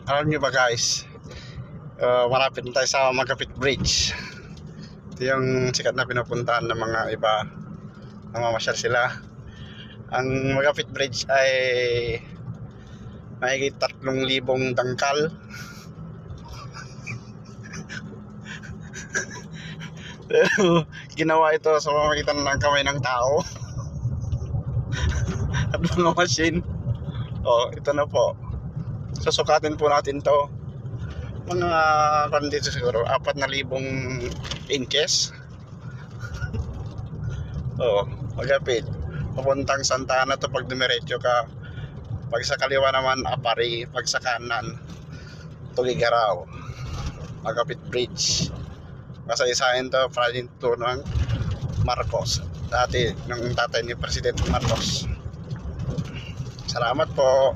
Alam nyo ba guys, malapit na tayo sa Magapit Bridge. Ito yung sikat na pinupuntahan ng mga iba, namamasyal sila. Ang Magapit Bridge ay mahigit 3,000 dangkal. Ginawa ito sa pamamagitan ng kamay ng tao at mga machine. Ito na po. Susukatin po natin to. Mga dito siguro 4,000 inches. Magapit. Papuntang Santa Ana to pag dumiretso ka. Pag sa kaliwa naman Apari, pag sa kanan Tugigaraw. Magapit Bridge. Kasaysayan to, project to ng Marcos. Dati ng tatay ni President Marcos. Salamat po.